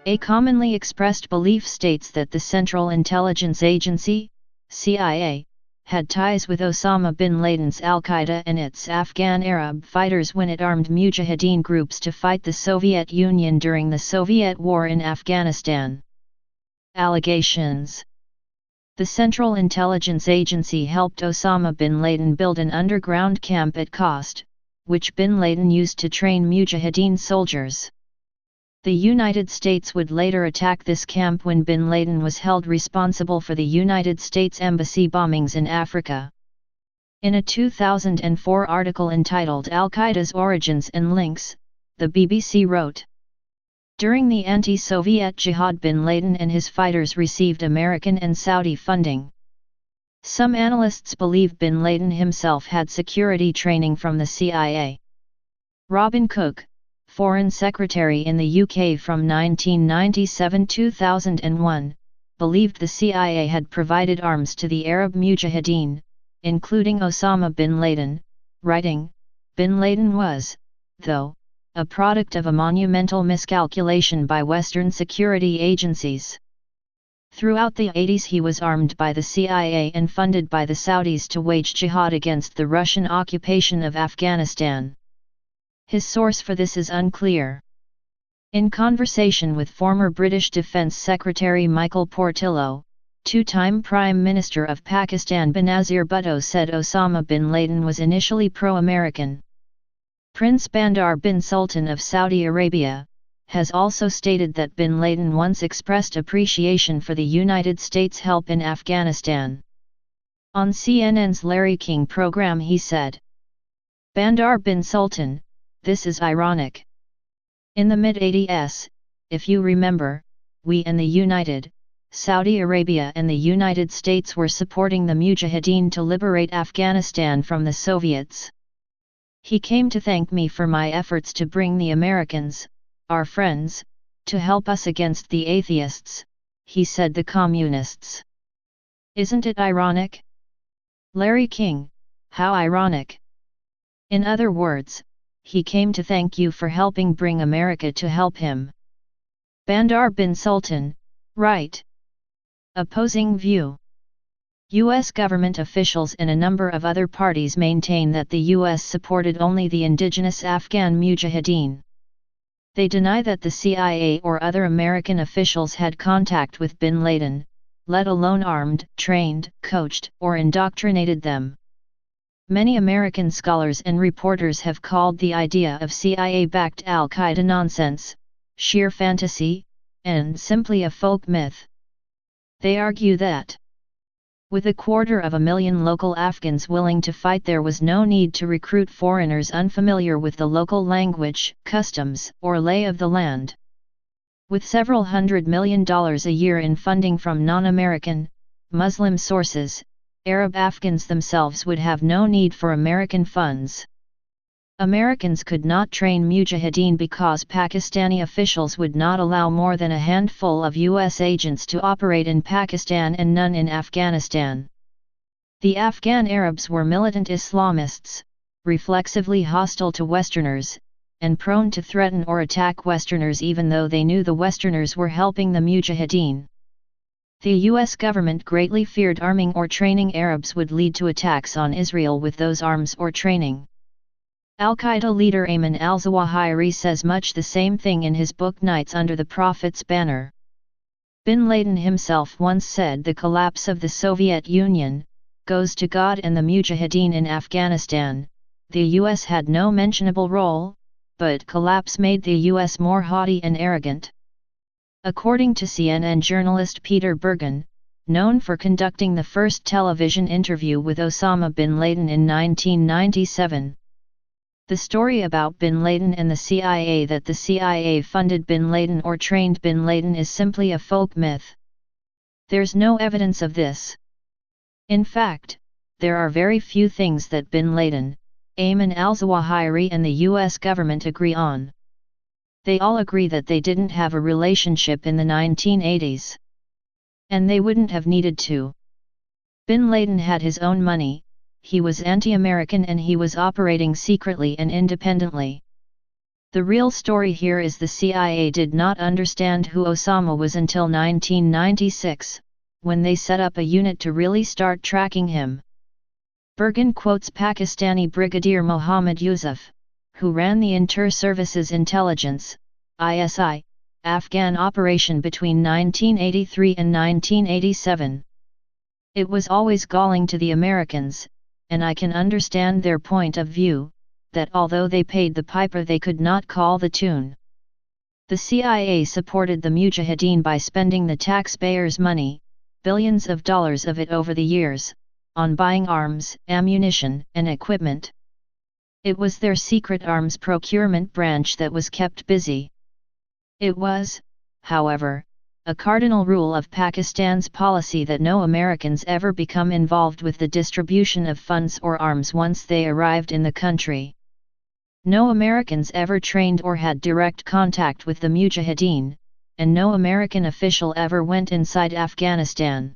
A commonly expressed belief states that the Central Intelligence Agency, CIA, had ties with Osama bin Laden's al-Qaeda and its Afghan Arab fighters when it armed Mujahideen groups to fight the Soviet Union during the Soviet War in Afghanistan. Allegations. The Central Intelligence Agency helped Osama bin Laden build an underground camp at Khost, which bin Laden used to train Mujahideen soldiers. The United States would later attack this camp when bin Laden was held responsible for the United States Embassy bombings in Africa. In a 2004 article entitled Al-Qaeda's Origins and Links, the BBC wrote, "During the anti-Soviet jihad, bin Laden and his fighters received American and Saudi funding. Some analysts believe bin Laden himself had security training from the CIA. Robin Cook, Foreign Secretary in the UK from 1997–2001, believed the CIA had provided arms to the Arab Mujahideen, including Osama bin Laden, writing, "Bin Laden was, though, a product of a monumental miscalculation by Western security agencies. Throughout the 80s he was armed by the CIA and funded by the Saudis to wage jihad against the Russian occupation of Afghanistan." His source for this is unclear. In conversation with former British Defence Secretary Michael Portillo, two-time Prime Minister of Pakistan Benazir Bhutto said Osama bin Laden was initially pro-American. Prince Bandar bin Sultan of Saudi Arabia has also stated that bin Laden once expressed appreciation for the United States' help in Afghanistan. On CNN's Larry King program he said, "Bandar bin Sultan, this is ironic. In the mid-80s, if you remember, we and the United, Saudi Arabia and the United States were supporting the Mujahideen to liberate Afghanistan from the Soviets. He came to thank me for my efforts to bring the Americans, our friends, to help us against the atheists," he said. The communists. Isn't it ironic? Larry King, how ironic. In other words, he came to thank you for helping bring America to help him. Bandar bin Sultan, right. Opposing view. U.S. government officials and a number of other parties maintain that the U.S. supported only the indigenous Afghan Mujahideen. They deny that the CIA or other American officials had contact with bin Laden, let alone armed, trained, coached, or indoctrinated them. Many American scholars and reporters have called the idea of CIA-backed al-Qaeda nonsense, sheer fantasy, and simply a folk myth. They argue that, with 250,000 local Afghans willing to fight, there was no need to recruit foreigners unfamiliar with the local language, customs, or lay of the land. With several $100 million a year in funding from non-American, Muslim sources, Arab Afghans themselves would have no need for American funds. Americans could not train Mujahideen because Pakistani officials would not allow more than a handful of U.S. agents to operate in Pakistan and none in Afghanistan. The Afghan Arabs were militant Islamists, reflexively hostile to Westerners, and prone to threaten or attack Westerners even though they knew the Westerners were helping the Mujahideen. The U.S. government greatly feared arming or training Arabs would lead to attacks on Israel with those arms or training. Al-Qaeda leader Ayman al-Zawahiri says much the same thing in his book Knights Under the Prophet's Banner. Bin Laden himself once said the collapse of the Soviet Union goes to God and the Mujahideen in Afghanistan. The U.S. had no mentionable role, but collapse made the U.S. more haughty and arrogant. According to CNN journalist Peter Bergen, known for conducting the first television interview with Osama bin Laden in 1997, the story about bin Laden and the CIA, that the CIA funded bin Laden or trained bin Laden, is simply a folk myth. There's no evidence of this. In fact, there are very few things that bin Laden, Ayman al-Zawahiri and the US government agree on. They all agree that they didn't have a relationship in the 1980s. And they wouldn't have needed to. Bin Laden had his own money, he was anti-American and he was operating secretly and independently. The real story here is the CIA did not understand who Osama was until 1996, when they set up a unit to really start tracking him. Bergen quotes Pakistani Brigadier Mohammad Yusuf, who ran the Inter-Services Intelligence (ISI) Afghan operation between 1983 and 1987. It was always galling to the Americans, and I can understand their point of view, that although they paid the piper they could not call the tune. The CIA supported the Mujahideen by spending the taxpayers' money, billions of dollars of it over the years, on buying arms, ammunition, and equipment. It was their secret arms procurement branch that was kept busy. It was, however, a cardinal rule of Pakistan's policy that no Americans ever become involved with the distribution of funds or arms once they arrived in the country. No Americans ever trained or had direct contact with the Mujahideen, and no American official ever went inside Afghanistan.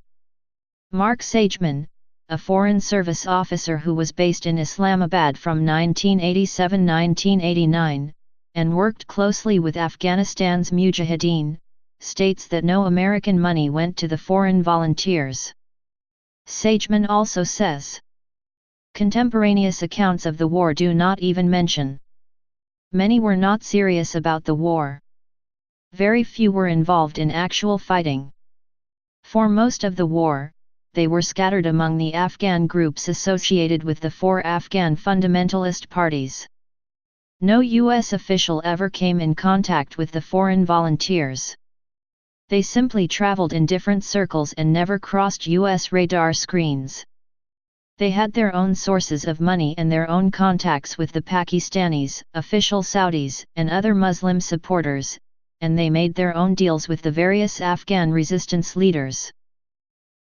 Mark Sageman, a Foreign Service officer who was based in Islamabad from 1987–1989, and worked closely with Afghanistan's Mujahideen, states that no American money went to the foreign volunteers. Sageman also says, contemporaneous accounts of the war do not even mention. Many were not serious about the war. Very few were involved in actual fighting. For most of the war, they were scattered among the Afghan groups associated with the four Afghan fundamentalist parties. No U.S. official ever came in contact with the foreign volunteers. They simply traveled in different circles and never crossed U.S. radar screens. They had their own sources of money and their own contacts with the Pakistanis, official Saudis, and other Muslim supporters, and they made their own deals with the various Afghan resistance leaders.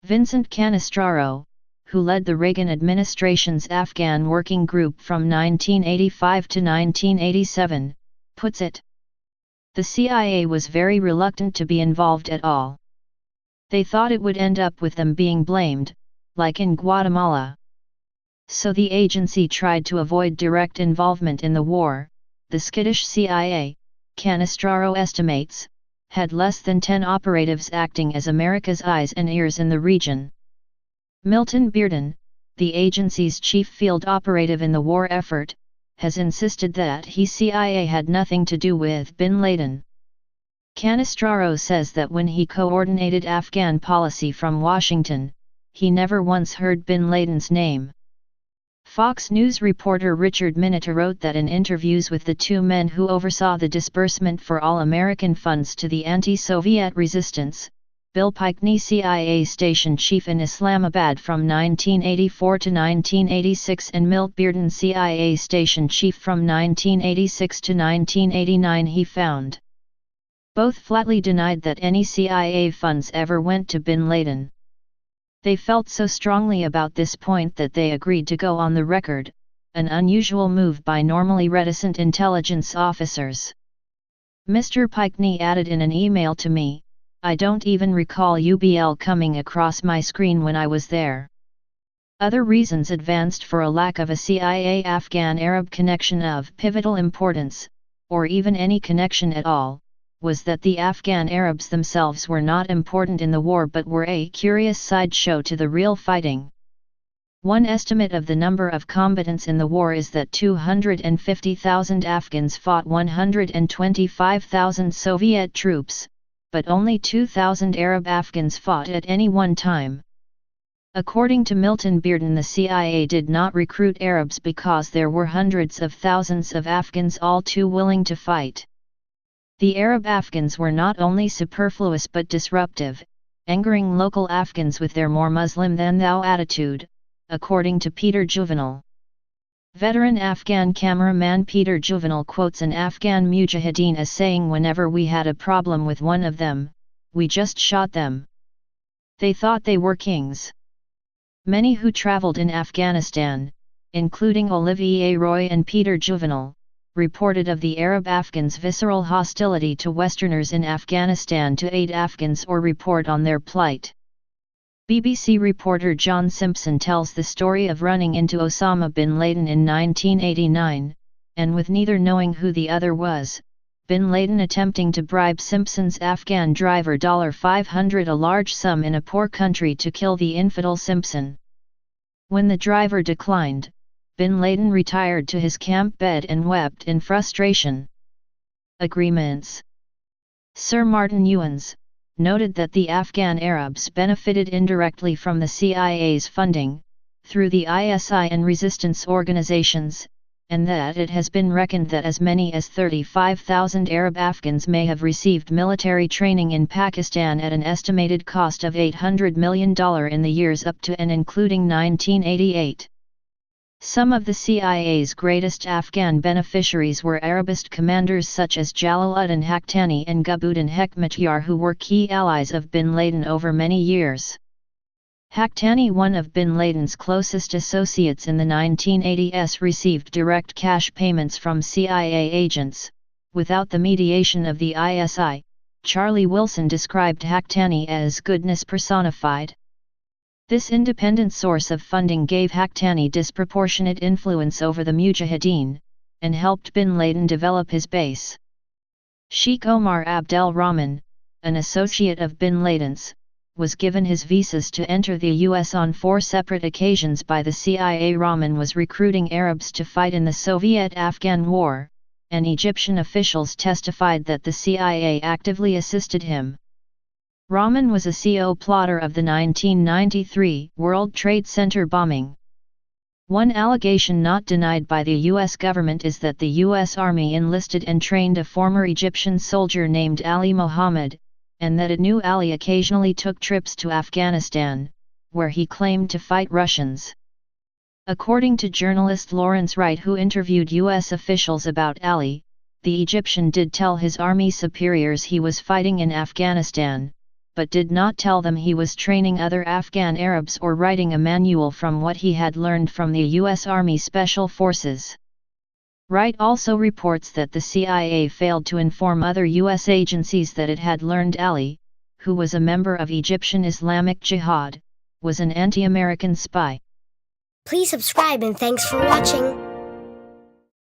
Vincent Canestraro, who led the Reagan administration's Afghan Working Group from 1985 to 1987, puts it. The CIA was very reluctant to be involved at all. They thought it would end up with them being blamed, like in Guatemala. So the agency tried to avoid direct involvement in the war. The skittish CIA, Canestraro estimates, had less than 10 operatives acting as America's eyes and ears in the region. Milton Bearden, the agency's chief field operative in the war effort, has insisted that CIA had nothing to do with Bin Laden. Canestraro says that when he coordinated Afghan policy from Washington, he never once heard Bin Laden's name. Fox News reporter Richard Mineta wrote that in interviews with the two men who oversaw the disbursement for all American funds to the anti-Soviet resistance, Bill Pikney, CIA station chief in Islamabad from 1984 to 1986, and Milt Bearden, CIA station chief from 1986 to 1989, he found. Both flatly denied that any CIA funds ever went to Bin Laden. They felt so strongly about this point that they agreed to go on the record, an unusual move by normally reticent intelligence officers. Mr. Pikney added in an email to me, "I don't even recall UBL coming across my screen when I was there." Other reasons advanced for a lack of a CIA Afghan Arab connection of pivotal importance, or even any connection at all, was that the Afghan Arabs themselves were not important in the war but were a curious sideshow to the real fighting. One estimate of the number of combatants in the war is that 250,000 Afghans fought 125,000 Soviet troops, but only 2,000 Arab Afghans fought at any one time. According to Milton Bearden, the CIA did not recruit Arabs because there were hundreds of thousands of Afghans all too willing to fight. The Arab Afghans were not only superfluous but disruptive, angering local Afghans with their more Muslim-than-thou attitude, according to Peter Juvenal. Veteran Afghan cameraman Peter Juvenal quotes an Afghan Mujahideen as saying, "Whenever we had a problem with one of them, we just shot them. They thought they were kings." Many who traveled in Afghanistan, including Olivier Roy and Peter Juvenal, reported of the Arab Afghans' visceral hostility to Westerners in Afghanistan to aid Afghans or report on their plight. BBC reporter John Simpson tells the story of running into Osama bin Laden in 1989, and with neither knowing who the other was, Bin Laden attempting to bribe Simpson's Afghan driver $500, a large sum in a poor country, to kill the infidel Simpson. When the driver declined, Bin Laden retired to his camp bed and wept in frustration. Agreements. Sir Martin Ewens noted that the Afghan Arabs benefited indirectly from the CIA's funding, through the ISI and resistance organizations, and that it has been reckoned that as many as 35,000 Arab Afghans may have received military training in Pakistan at an estimated cost of $800 million in the years up to and including 1988. Some of the CIA's greatest Afghan beneficiaries were Arabist commanders such as Jalaluddin Haqqani and Gulbuddin Hekmatyar, who were key allies of Bin Laden over many years. Haqqani, one of Bin Laden's closest associates in the 1980s, received direct cash payments from CIA agents, without the mediation of the ISI. Charlie Wilson described Haqqani as goodness personified. This independent source of funding gave Haqqani disproportionate influence over the Mujahideen, and helped Bin Laden develop his base. Sheikh Omar Abdel Rahman, an associate of Bin Laden's, was given his visas to enter the U.S. on 4 separate occasions by the CIA. Rahman was recruiting Arabs to fight in the Soviet-Afghan War, and Egyptian officials testified that the CIA actively assisted him. Rahman was a CO plotter of the 1993 World Trade Center bombing. One allegation not denied by the U.S. government is that the U.S. Army enlisted and trained a former Egyptian soldier named Ali Mohammed, and that it knew Ali occasionally took trips to Afghanistan, where he claimed to fight Russians. According to journalist Lawrence Wright, who interviewed U.S. officials about Ali, the Egyptian did tell his army superiors he was fighting in Afghanistan, but did not tell them he was training other Afghan Arabs or writing a manual from what he had learned from the U.S. Army Special Forces. Wright also reports that the CIA failed to inform other U.S. agencies that it had learned Ali, who was a member of Egyptian Islamic Jihad, was an anti-American spy. Please subscribe and thanks for watching.